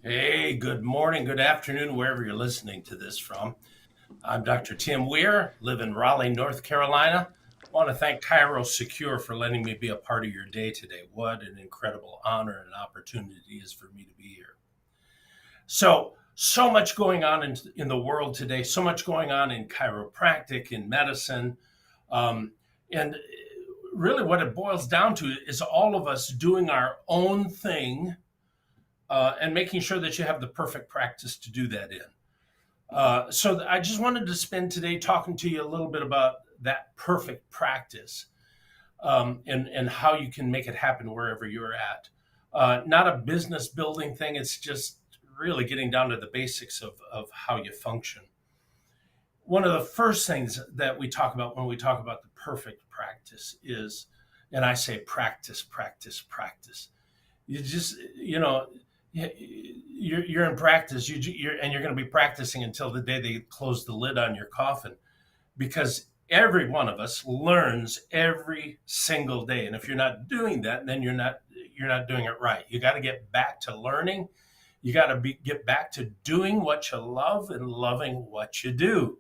Hey, good morning, good afternoon, wherever you're listening to this from. I'm Dr. Tim Weir, live in Raleigh, North Carolina. Want to thank ChiroSecure for letting me be a part of your day today. What an incredible honor and opportunity it is for me to be here. So much going on in the world today, so much going on in chiropractic, in medicine. And really, what it boils down to is all of us doing our own thing and making sure that you have the perfect practice to do that in. So I just wanted to spend today talking to you a little bit about that perfect practice and how you can make it happen wherever you're at. Not a business building thing, it's just really getting down to the basics of how you function. One of the first things that we talk about when we talk about the perfect practice is, and I say practice, practice, practice. You just, you're in practice, and you're going to be practicing until the day they close the lid on your coffin, because every one of us learns every single day, and if you're not doing that, then you're not doing it right. You got to get back to learning. You got to get back to doing what you love and loving what you do.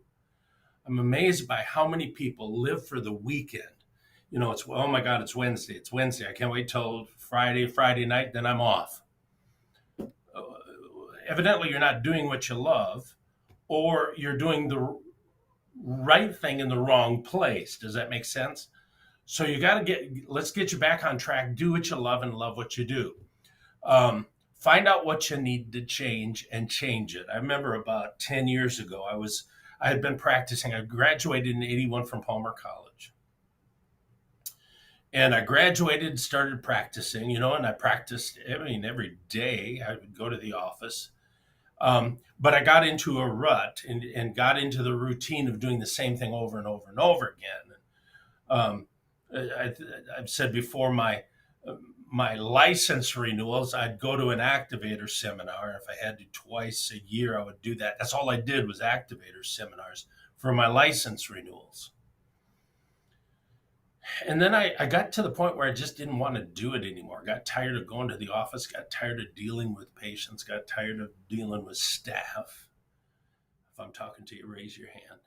I'm amazed by how many people live for the weekend. It's, oh my God, it's Wednesday. It's Wednesday. I can't wait till Friday night, then I'm off. Evidently, you're not doing what you love, or you're doing the right thing in the wrong place. Does that make sense? So let's get you back on track. Do what you love and love what you do. Find out what you need to change and change it. I remember about 10 years ago, I had been practicing. I graduated in 81 from Palmer College. And I graduated and started practicing, and I practiced, every day I would go to the office. But I got into a rut and got into the routine of doing the same thing over and over and over again. I've said before, my license renewals, I'd go to an activator seminar. If I had to twice a year, I would do that. That's all I did was activator seminars for my license renewals. And then I got to the point where I just didn't want to do it anymore. Got tired of going to the office, got tired of dealing with patients, got tired of dealing with staff. If I'm talking to you, raise your hand.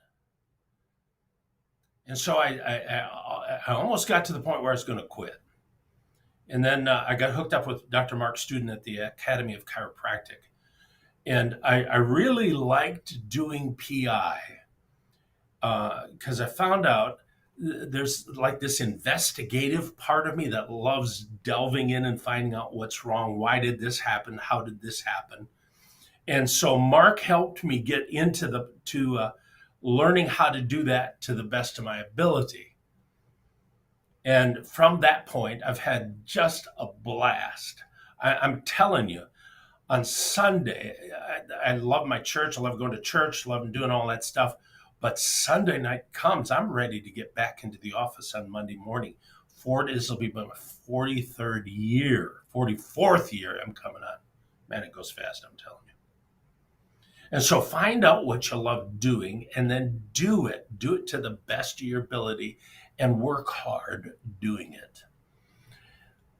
And so I almost got to the point where I was going to quit. And then I got hooked up with Dr. Mark Studin at the Academy of Chiropractic. And I really liked doing PI because I found out there's like this investigative part of me that loves delving in and finding out what's wrong. Why did this happen? How did this happen? And so Mark helped me get into learning how to do that to the best of my ability. And from that point, I've had just a blast. I'm telling you, on Sunday, I love my church. I love going to church, love doing all that stuff. But Sunday night comes, I'm ready to get back into the office on Monday morning. This will be my 43rd year, 44th year I'm coming on. Man, it goes fast, I'm telling you. And so find out what you love doing and then do it. Do it to the best of your ability and work hard doing it.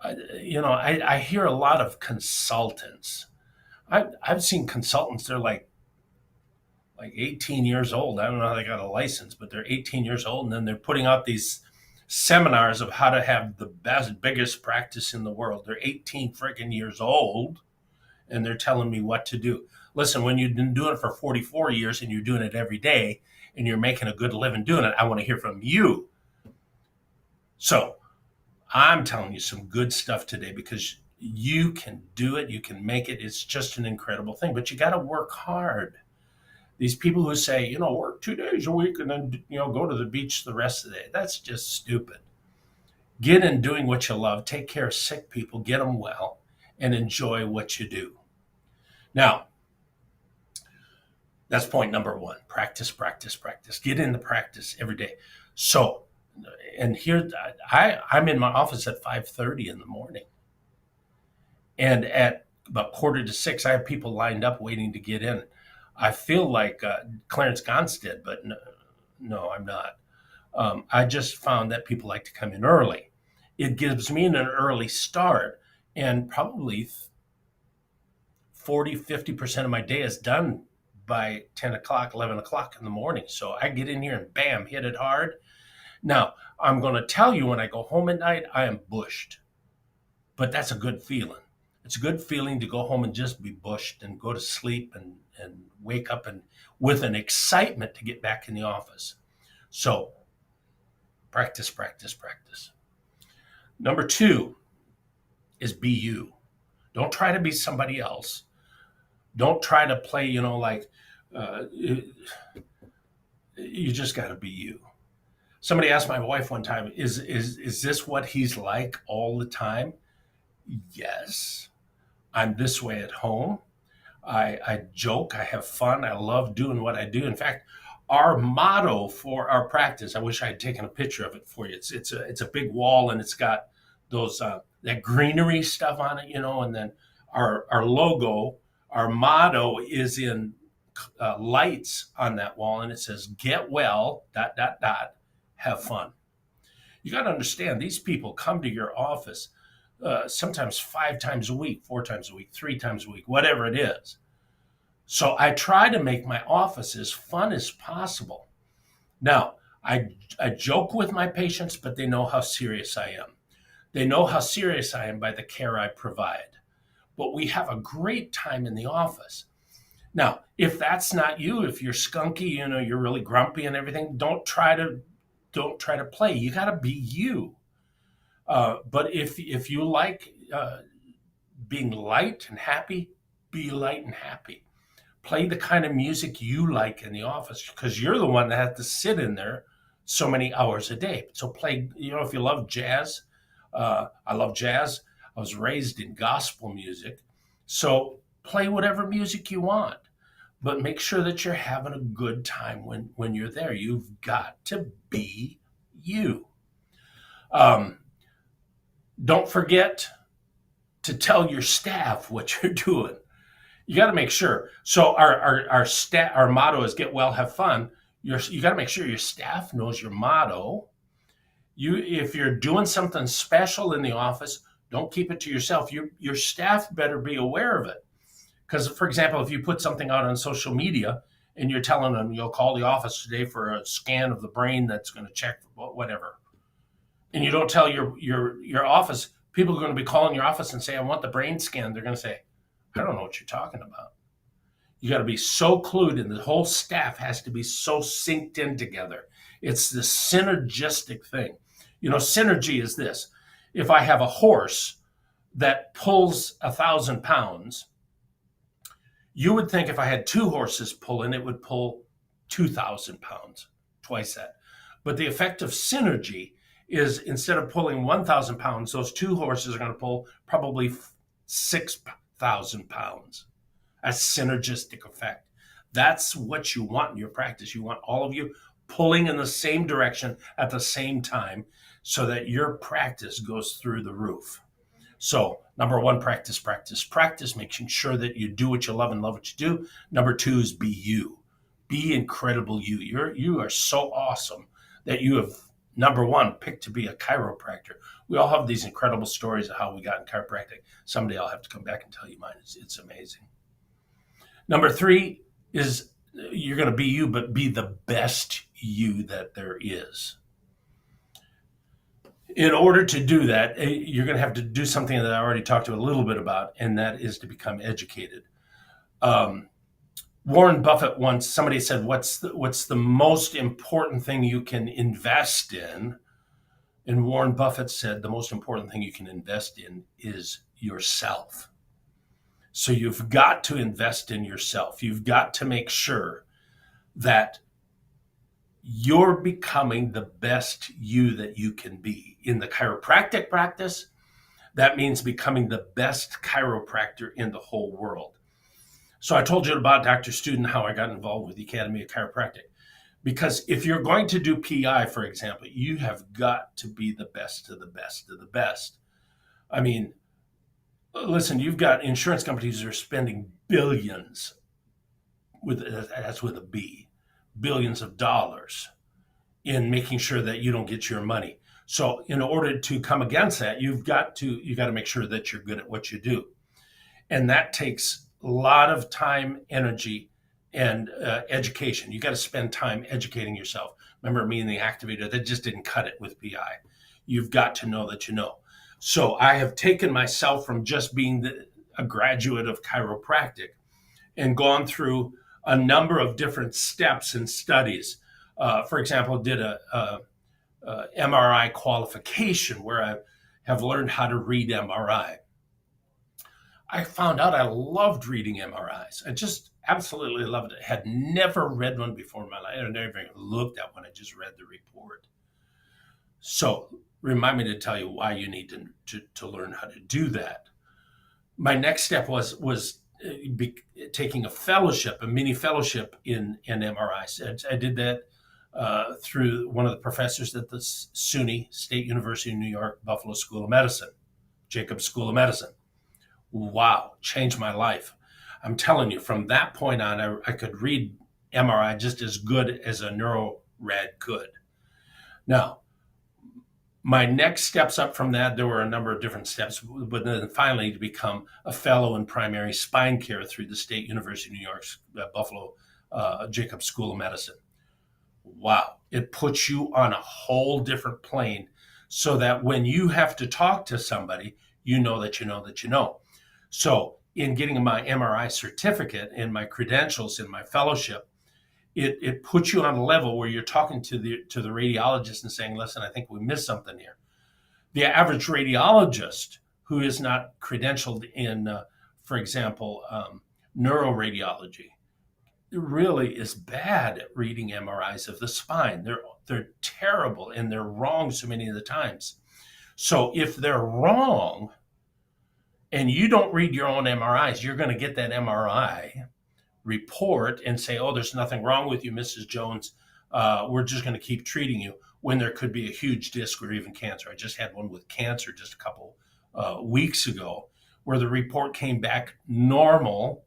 I hear a lot of consultants. I've seen consultants, they're like 18 years old. I don't know how they got a license, but they're 18 years old. And then they're putting out these seminars of how to have the biggest practice in the world. They're 18 freaking years old, and they're telling me what to do. Listen, when you've been doing it for 44 years and you're doing it every day and you're making a good living doing it, I want to hear from you. So I'm telling you some good stuff today because you can do it. You can make it. It's just an incredible thing, but you got to work hard. These people who say, work 2 days a week and then, go to the beach the rest of the day. That's just stupid. Get in doing what you love. Take care of sick people. Get them well and enjoy what you do. Now, that's point number one. Practice, practice, practice. Get into practice every day. So, and here, I'm in my office at 5:30 in the morning. And at about 5:45, I have people lined up waiting to get in. I feel like Clarence Gonstead, but no, I'm not. I just found that people like to come in early. It gives me an early start, and probably 40-50% of my day is done by 10 o'clock, 11 o'clock in the morning. So I get in here and bam, hit it hard. Now, I'm going to tell you, when I go home at night, I am bushed. But that's a good feeling. It's a good feeling to go home and just be bushed and go to sleep and wake up and with an excitement to get back in the office. So practice, practice, practice. Number 2 is be you. Don't try to be somebody else. Don't try to play, you just got to be you. Somebody asked my wife one time, is this what he's like all the time? Yes. I'm this way at home. I joke, I have fun, I love doing what I do. In fact, our motto for our practice, I wish I had taken a picture of it for you. It's a big wall, and it's got those that greenery stuff on it, and then our logo, our motto is in lights on that wall, and it says, "Get well, ... have fun." You got to understand, these people come to your office sometimes 5 times a week, 4 times a week, 3 times a week, whatever it is. So I try to make my office as fun as possible. Now, I joke with my patients, but they know how serious I am. They know how serious I am by the care I provide. But we have a great time in the office. Now, if that's not you, if you're skunky, you're really grumpy and everything, don't try to play. You got to be you. But if you like being light and happy, be light and happy. Play the kind of music you like in the office, because you're the one that has to sit in there so many hours a day. So play, if you love jazz, I love jazz. I was raised in gospel music. So play whatever music you want, but make sure that you're having a good time when you're there. You've got to be you. Don't forget to tell your staff what you're doing. You got to make sure. So our motto is get well, have fun. You got to make sure your staff knows your motto. If you're doing something special in the office, don't keep it to yourself. Your staff better be aware of it. Because, for example, if you put something out on social media and you're telling them you'll call the office today for a scan of the brain that's going to check whatever, and you don't tell your office, people are going to be calling your office and say, "I want the brain scan." They're going to say, "I don't know what you're talking about." You got to be so clued in. The whole staff has to be so synced in together. It's the synergistic thing. Synergy is this. If I have a horse that pulls 1,000 pounds, you would think if I had 2 horses pulling, it would pull 2,000 pounds, twice that. But the effect of synergy is, instead of pulling 1,000 pounds, those 2 horses are going to pull probably 6,000 pounds. A synergistic effect. That's what you want in your practice. You want all of you pulling in the same direction at the same time so that your practice goes through the roof. So, number 1, practice, practice, practice, making sure that you do what you love and love what you do. Number 2 is be you. Be incredible you. You are so awesome that you have, number 1, picked to be a chiropractor. We all have these incredible stories of how we got in chiropractic. Someday I'll have to come back and tell you mine. It's amazing. Number 3 is you're going to be you, but be the best you that there is. In order to do that, you're going to have to do something that I already talked to a little bit about, and that is to become educated. Warren Buffett once, somebody said, what's the most important thing you can invest in? And Warren Buffett said, the most important thing you can invest in is yourself. So you've got to invest in yourself. You've got to make sure that you're becoming the best you that you can be. In the chiropractic practice, that means becoming the best chiropractor in the whole world. So I told you about Dr. Studin, how I got involved with the Academy of Chiropractic. Because if you're going to do PI, for example, you have got to be the best of the best of the best. I mean, listen, you've got insurance companies that are spending billions, that's with a B, billions of dollars in making sure that you don't get your money. So in order to come against that, you got to make sure that you're good at what you do. And that takes a lot of time, energy, and education. You got to spend time educating yourself. Remember me and the activator, that just didn't cut it with PI. You've got to know that you know. So I have taken myself from just being a graduate of chiropractic and gone through a number of different steps and studies. For example, did a MRI qualification where I have learned how to read MRI. I found out I loved reading MRIs. I just absolutely loved it. Had never read one before in my life. I never even looked at one. I just read the report. So remind me to tell you why you need to learn how to do that. My next step was taking a fellowship, a mini fellowship in MRI. I did that through one of the professors at the SUNY, State University of New York, Buffalo School of Medicine, Jacobs School of Medicine. Wow, changed my life. I'm telling you, from that point on, I could read MRI just as good as a neuro-rad could. Now, my next steps up from that, there were a number of different steps, but then finally to become a fellow in primary spine care through the State University of New York's Buffalo Jacobs School of Medicine. Wow, it puts you on a whole different plane so that when you have to talk to somebody, you know that you know that you know. So in getting my MRI certificate and my credentials and my fellowship, it puts you on a level where you're talking to the radiologist and saying, listen, I think we missed something here. The average radiologist who is not credentialed in, for example, neuroradiology, really is bad at reading MRIs of the spine. They're terrible and they're wrong so many of the times. So if they're wrong and you don't read your own MRIs, you're going to get that MRI report and say, oh, there's nothing wrong with you, Mrs. Jones. We're just going to keep treating you, when there could be a huge disc or even cancer. I just had one with cancer just a couple weeks ago where the report came back normal.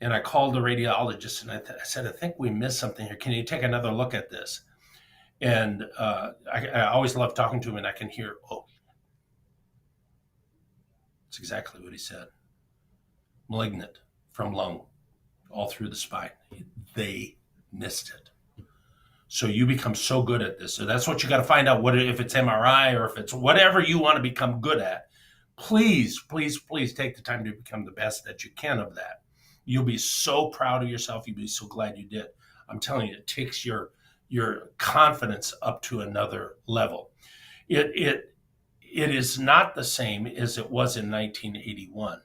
And I called the radiologist and I said, I think we missed something here. Can you take another look at this? And I always love talking to him, and I can hear, oh, that's exactly what he said. Malignant from lung, all through the spine. They missed it. So you become so good at this. So that's what you got to find out, what if it's MRI or if it's whatever you want to become good at. Please, please, please take the time to become the best that you can of that. You'll be so proud of yourself. You'll be so glad you did. I'm telling you, it takes your confidence up to another level. It is not the same as it was in 1981.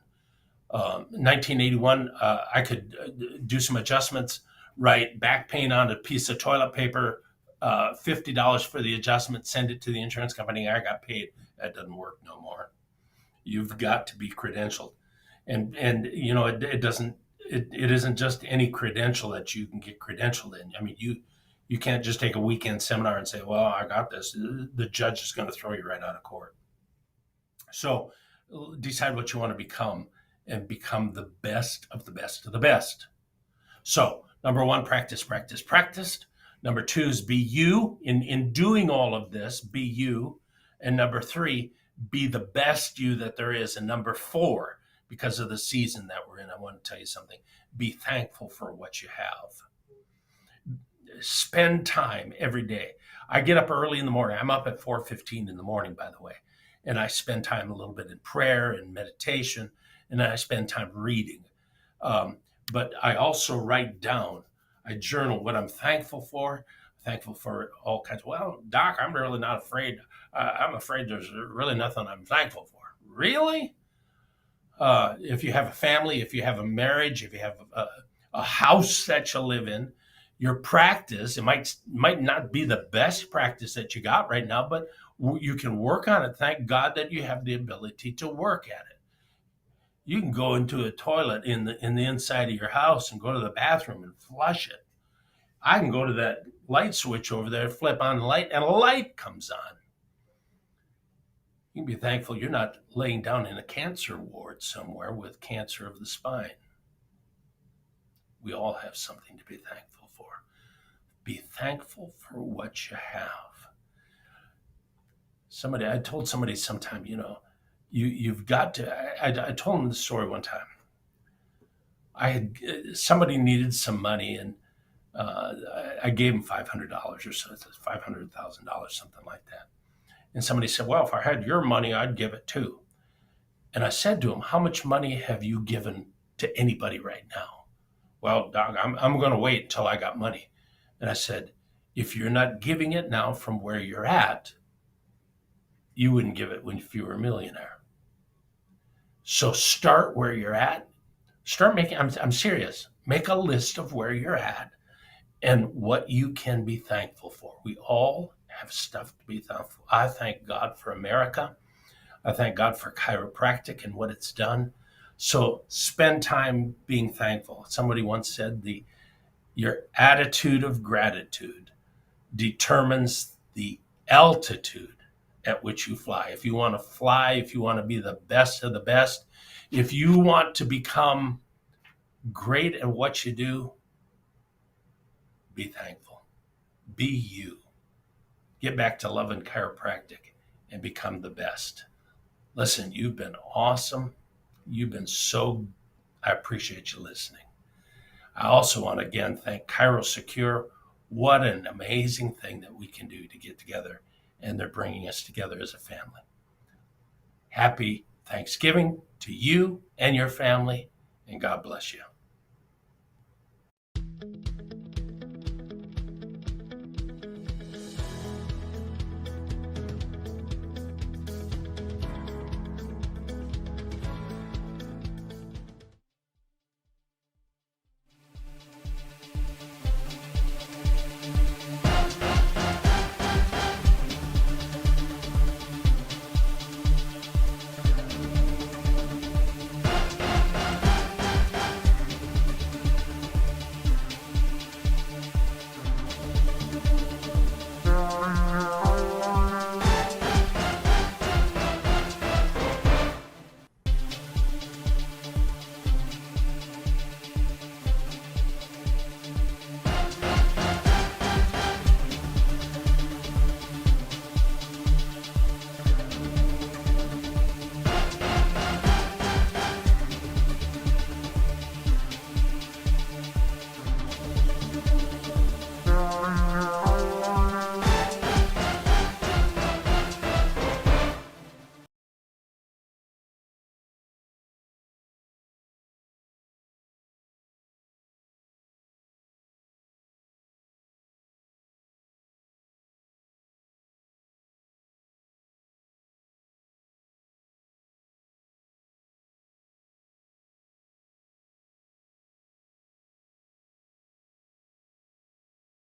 1981, I could do some adjustments, write back pain on a piece of toilet paper, $50 for the adjustment, send it to the insurance company. I got paid. That doesn't work no more. You've got to be credentialed, and you know it isn't just any credential that you can get credentialed in. I mean, you can't just take a weekend seminar and say, well, I got this. The judge is going to throw you right out of court. So decide what you want to become and become the best of the best of the best. So number one, practice, practice, practice. Number two is be you. In doing all of this, be you. And number three, be the best you that there is. And number four, because of the season that we're in, I want to tell you something. Be thankful for what you have. Spend time every day. I get up early in the morning. I'm up at 4:15 in the morning, by the way. And I spend time a little bit in prayer and meditation. And then I spend time reading. But I also write down, I journal what I'm thankful for. Thankful for all kinds. Well, Doc, I'm really not afraid. I'm afraid there's really nothing I'm thankful for. Really? If you have a family, if you have a marriage, if you have a house that you live in, your practice, it might not be the best practice that you got right now, but you can work on it. Thank God that you have the ability to work at it. You can go into a toilet in the inside of your house and go to the bathroom and flush it. I can go to that light switch over there, flip on the light, and a light comes on. You can be thankful you're not laying down in a cancer ward somewhere with cancer of the spine. We all have something to be thankful for. Be thankful for what you have. I told somebody sometime, you've got to, I told them the story one time. somebody needed some money, and I gave him $500 or so, $500,000, something like that. And somebody said, well, if I had your money, I'd give it too. And I said to him, how much money have you given to anybody right now? Well, Doc, I'm going to wait until I got money. And I said, if you're not giving it now from where you're at, you wouldn't give it if you were a millionaire. So start where you're at. Start making, I'm serious, make a list of where you're at and what you can be thankful for. We all have stuff to be thankful. I thank God for America. I thank God for chiropractic and what it's done. So spend time being thankful. Somebody once said your attitude of gratitude determines the altitude at which you fly. If you want to fly, if you want to be the best of the best, if you want to become great at what you do, be thankful. Be you. Get back to loving chiropractic and become the best. Listen, you've been awesome. You've been I appreciate you listening. I also want to again thank ChiroSecure. What an amazing thing that we can do to get together, and they're bringing us together as a family. Happy Thanksgiving to you and your family, and God bless you.